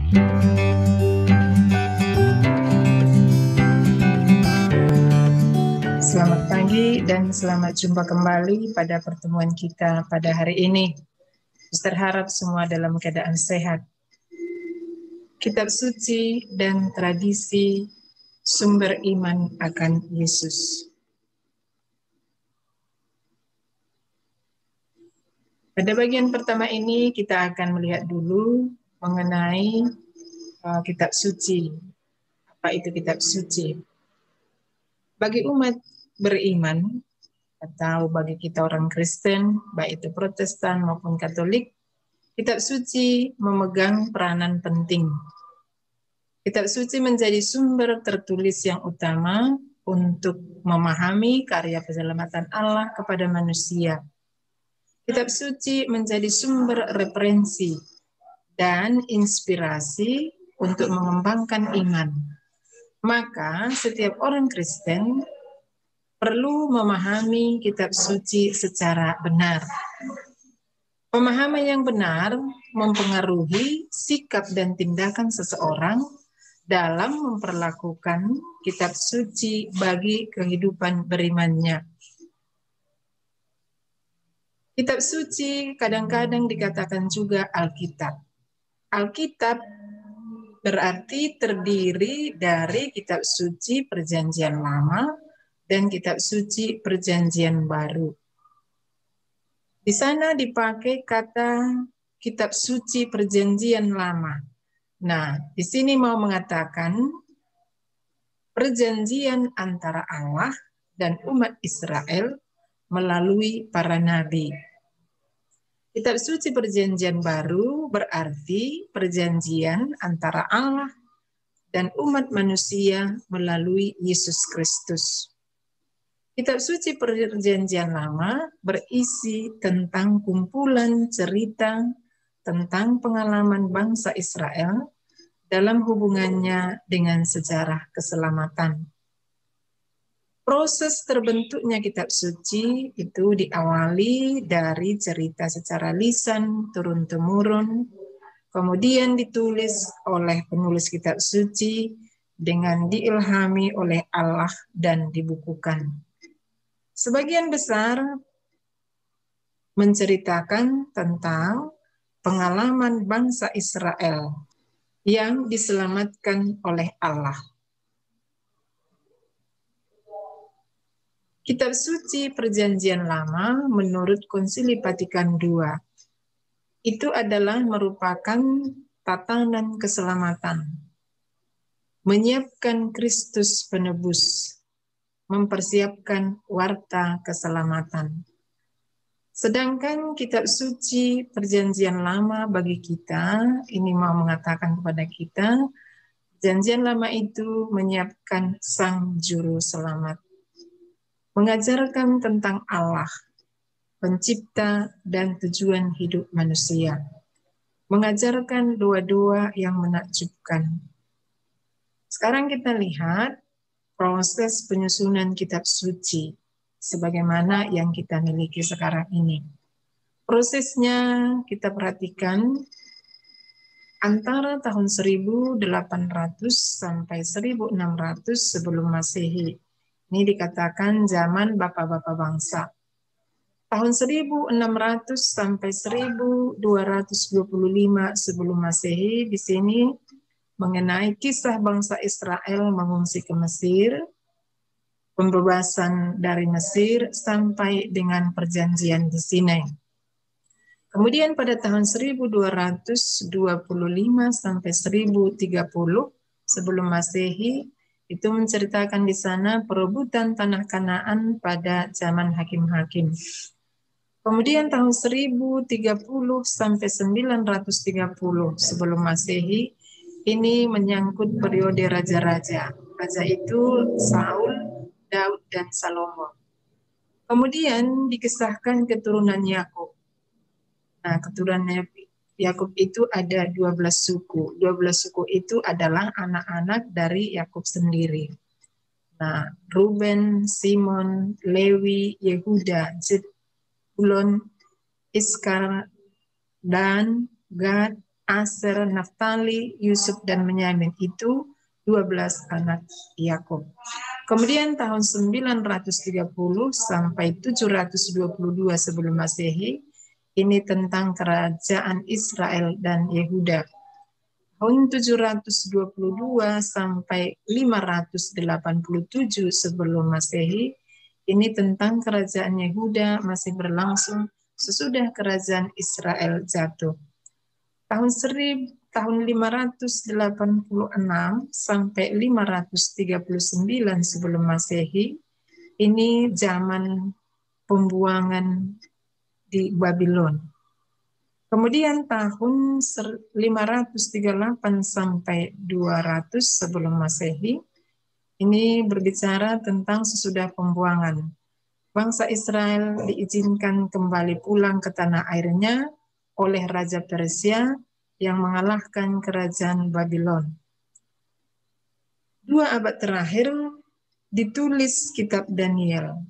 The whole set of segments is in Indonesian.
Selamat pagi dan selamat jumpa kembali pada pertemuan kita pada hari ini. Suster harap semua dalam keadaan sehat. Kitab suci dan tradisi sumber iman akan Yesus. Pada bagian pertama ini kita akan melihat dulu mengenai kitab suci. Apa itu kitab suci? Bagi umat beriman atau bagi kita orang Kristen, baik itu Protestan maupun Katolik, kitab suci memegang peranan penting. Kitab suci menjadi sumber tertulis yang utama untuk memahami karya penyelamatan Allah kepada manusia. Kitab suci menjadi sumber referensi dan inspirasi untuk mengembangkan iman. Maka setiap orang Kristen perlu memahami kitab suci secara benar. Pemahaman yang benar mempengaruhi sikap dan tindakan seseorang dalam memperlakukan kitab suci bagi kehidupan berimannya. Kitab suci kadang-kadang dikatakan juga Alkitab. Alkitab berarti terdiri dari kitab suci Perjanjian Lama dan kitab suci Perjanjian Baru. Di sana dipakai kata kitab suci Perjanjian Lama. Nah, di sini mau mengatakan perjanjian antara Allah dan umat Israel melalui para nabi. Kitab suci Perjanjian Baru berarti perjanjian antara Allah dan umat manusia melalui Yesus Kristus. Kitab suci Perjanjian Lama berisi tentang kumpulan cerita tentang pengalaman bangsa Israel dalam hubungannya dengan sejarah keselamatan. Proses terbentuknya kitab suci itu diawali dari cerita secara lisan turun-temurun, kemudian ditulis oleh penulis kitab suci dengan diilhami oleh Allah dan dibukukan. Sebagian besar menceritakan tentang pengalaman bangsa Israel yang diselamatkan oleh Allah. Kitab suci Perjanjian Lama menurut Konsili Vatikan II itu adalah merupakan tatanan keselamatan, menyiapkan Kristus penebus, mempersiapkan warta keselamatan. Sedangkan kitab suci Perjanjian Lama bagi kita, ini mau mengatakan kepada kita, Perjanjian Lama itu menyiapkan Sang Juru Selamat, mengajarkan tentang Allah, pencipta dan tujuan hidup manusia, mengajarkan doa-doa yang menakjubkan. Sekarang kita lihat proses penyusunan kitab suci sebagaimana yang kita miliki sekarang ini. Prosesnya kita perhatikan antara tahun 1800 sampai 1600 sebelum Masehi. Ini dikatakan zaman bapak-bapak bangsa. Tahun 1600 sampai 1225 sebelum Masehi, di sini mengenai kisah bangsa Israel mengungsi ke Mesir, pembebasan dari Mesir sampai dengan perjanjian di Sinai. Kemudian pada tahun 1225 sampai 1030 sebelum Masehi, itu menceritakan di sana perebutan tanah Kanaan pada zaman hakim-hakim. Kemudian tahun 1030 sampai 930 sebelum Masehi, ini menyangkut periode raja-raja. Raja itu Saul, Daud, dan Salomo. Kemudian dikisahkan keturunan Yakub. Nah, keturunan Yakub itu ada 12 suku. 12 suku itu adalah anak-anak dari Yakub sendiri. Nah, Ruben, Simon, Lewi, Yehuda, Zebulon, Iskar, Dan, Gad, Aser, Naftali, Yusuf, dan Benyamin. Itu 12 anak Yakub. Kemudian tahun 930 sampai 722 sebelum Masehi, ini tentang kerajaan Israel dan Yehuda. Tahun 722 sampai 587 sebelum Masehi, ini tentang kerajaan Yehuda masih berlangsung sesudah kerajaan Israel jatuh. Tahun 586 sampai 539 sebelum Masehi, ini zaman pembuangan di Babylon. Kemudian tahun 538 sampai 200 sebelum Masehi, ini berbicara tentang sesudah pembuangan. Bangsa Israel diizinkan kembali pulang ke tanah airnya oleh Raja Persia yang mengalahkan kerajaan Babylon. 2 abad terakhir ditulis kitab Daniel,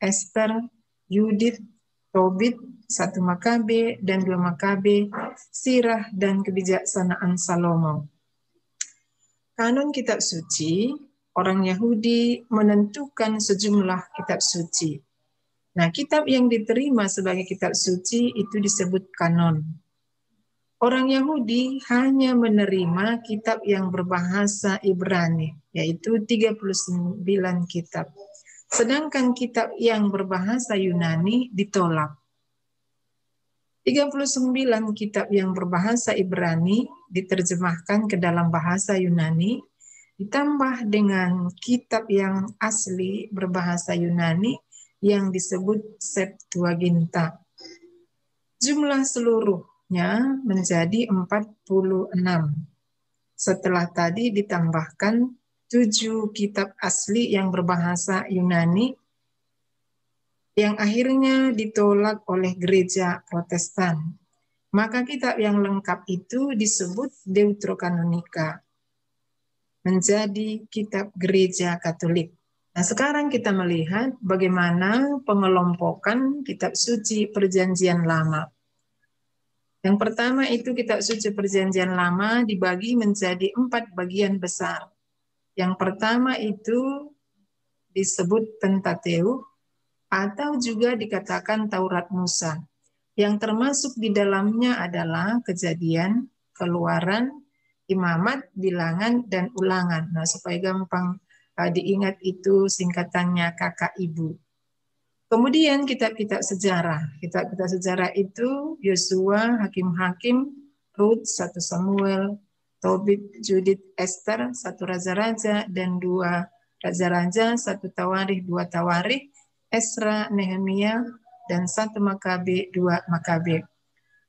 Esther, Yudit, Tobit, 1 Makabe dan 2 Makabe, Sirah dan kebijaksanaan Salomo. Kanon kitab suci, orang Yahudi menentukan sejumlah kitab suci. Nah, kitab yang diterima sebagai kitab suci itu disebut kanon. Orang Yahudi hanya menerima kitab yang berbahasa Ibrani, yaitu 39 kitab. Sedangkan kitab yang berbahasa Yunani ditolak. 39 kitab yang berbahasa Ibrani diterjemahkan ke dalam bahasa Yunani, ditambah dengan kitab yang asli berbahasa Yunani yang disebut Septuaginta. Jumlah seluruhnya menjadi 46. Setelah tadi ditambahkan 7 kitab asli yang berbahasa Yunani yang akhirnya ditolak oleh gereja Protestan. Maka kitab yang lengkap itu disebut Deuterokanonika, menjadi kitab gereja Katolik. Nah, sekarang kita melihat bagaimana pengelompokan kitab suci Perjanjian Lama. Yang pertama itu kitab suci Perjanjian Lama dibagi menjadi 4 bagian besar. Yang pertama itu disebut Pentateuch atau juga dikatakan Taurat Musa. Yang termasuk di dalamnya adalah Kejadian, Keluaran, Imamat, Bilangan, dan Ulangan. Nah, supaya gampang diingat itu singkatannya kakak ibu. Kemudian kitab-kitab sejarah. Kitab-kitab sejarah itu Yosua, Hakim-Hakim, Rut, 1 Samuel, Tobit, Judit, Esther, 1 Raja-Raja, dan 2 Raja-Raja, 1 Tawarikh, 2 Tawarikh, Esra, Nehemia, dan 1 Makabe, 2 Makabe.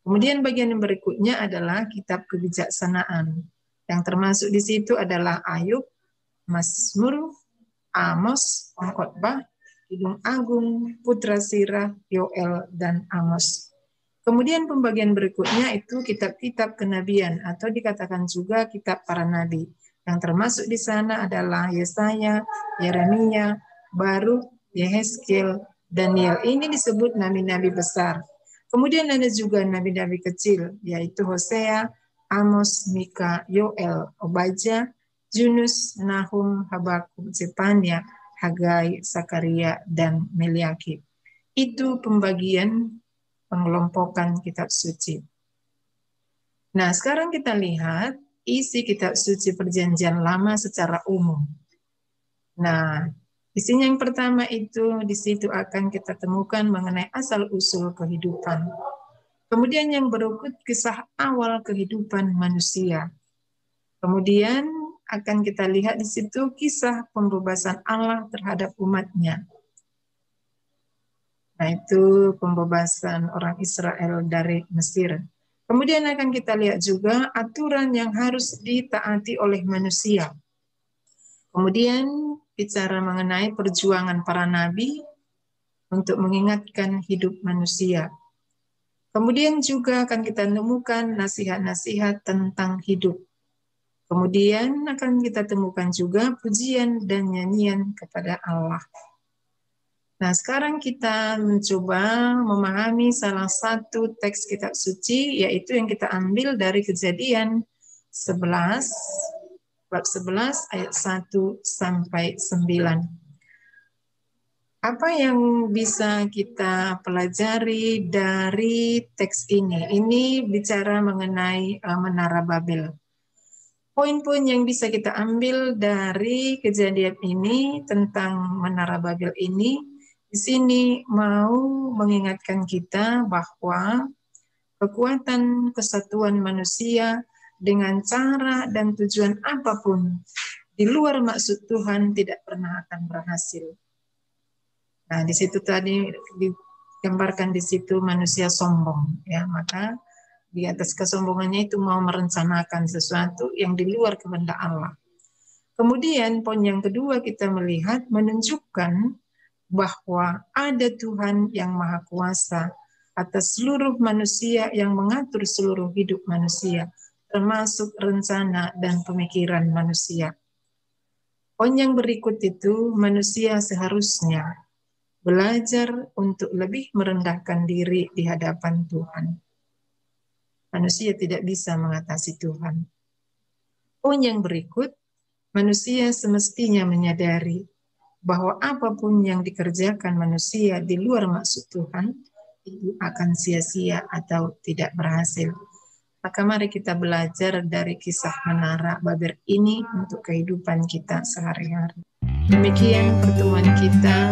Kemudian bagian yang berikutnya adalah kitab kebijaksanaan. Yang termasuk di situ adalah Ayub, Mazmur, Amos, Pengkhotbah, Kidung Agung, Putra Sirah, Yoel, dan Amos. Kemudian pembagian berikutnya itu kitab-kitab kenabian atau dikatakan juga kitab para nabi. Yang termasuk di sana adalah Yesaya, Yeremia, Baruk, Yehezkiel, Daniel. Ini disebut nabi-nabi besar. Kemudian ada juga nabi-nabi kecil, yaitu Hosea, Amos, Mika, Yoel, Obadja, Yunus, Nahum, Habakuk, Zefania, Hagai, Sakaria, dan Meliaki. Itu pembagian pengelompokan kitab suci. Nah, sekarang kita lihat isi kitab suci Perjanjian Lama secara umum. Nah, isinya yang pertama itu di situ akan kita temukan mengenai asal-usul kehidupan. Kemudian yang berikut kisah awal kehidupan manusia. Kemudian akan kita lihat di situ kisah pembebasan Allah terhadap umatnya. Nah, itu pembebasan orang Israel dari Mesir. Kemudian akan kita lihat juga aturan yang harus ditaati oleh manusia. Kemudian bicara mengenai perjuangan para nabi untuk mengingatkan hidup manusia. Kemudian juga akan kita temukan nasihat-nasihat tentang hidup. Kemudian akan kita temukan juga pujian dan nyanyian kepada Allah. Nah, sekarang kita mencoba memahami salah satu teks kitab suci, yaitu yang kita ambil dari Kejadian 11, bab 11 ayat 1 sampai 9. Apa yang bisa kita pelajari dari teks ini? Ini bicara mengenai Menara Babel. Poin-poin yang bisa kita ambil dari kejadian ini tentang Menara Babel ini, di sini mau mengingatkan kita bahwa kekuatan kesatuan manusia dengan cara dan tujuan apapun di luar maksud Tuhan tidak pernah akan berhasil. Nah, di situ tadi digambarkan di situ manusia sombong, ya, maka di atas kesombongannya itu mau merencanakan sesuatu yang di luar kehendak Allah. Kemudian poin yang kedua kita melihat menunjukkan bahwa ada Tuhan yang Maha Kuasa atas seluruh manusia yang mengatur seluruh hidup manusia, termasuk rencana dan pemikiran manusia. Poin yang berikut itu manusia seharusnya belajar untuk lebih merendahkan diri di hadapan Tuhan. Manusia tidak bisa mengatasi Tuhan. Poin yang berikut, manusia semestinya menyadari bahwa apapun yang dikerjakan manusia di luar maksud Tuhan, itu akan sia-sia atau tidak berhasil. Maka mari kita belajar dari kisah Menara Babel ini untuk kehidupan kita sehari-hari. Demikian pertemuan kita